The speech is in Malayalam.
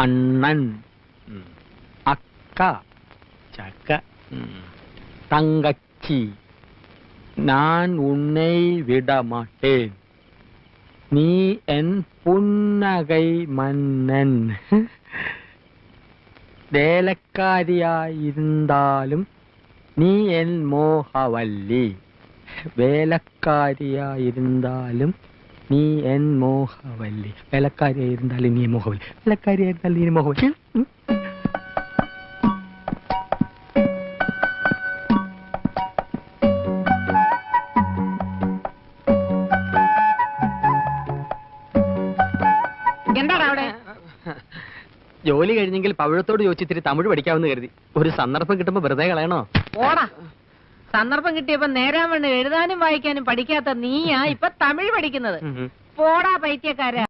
അണ്ണൻ, അക്ക, ചക്ക, തങ്കച്ചി. நான் உன்னை விடமாட்டேன், நீ என் புன்னகை மன்னன். വേലക്കാരിയായിരുന്നാലും നീ എൻ മോഹവല്ലി. വേലക്കാരിയായിരുന്നാലും നീ എൻ മോഹവല്ലി. വേലക്കാരിയായിരുന്നാലും നീ മോഹവല്ലി. വേലക്കാരിയായിരുന്നാലും നീ മോഹവല്ലി. എന്താണ് അവിടെ? ജോലി കഴിഞ്ഞെങ്കിൽ പവിഴത്തോട് ചോദിച്ചിത്തിരി തമിഴ് പഠിക്കാമെന്ന് കരുതി. ഒരു സന്ദർഭം കിട്ടുമ്പോ വെറുതെ കളയണോ? ഓടാ, സന്ദർഭം കിട്ടിയപ്പോ നേരാൻ വേണ്ടി എഴുതാനും വായിക്കാനും പഠിക്കാത്ത നീയാ ഇപ്പൊ തമിഴ് പഠിക്കുന്നത്. പോടാ പൈത്യക്കാരാ.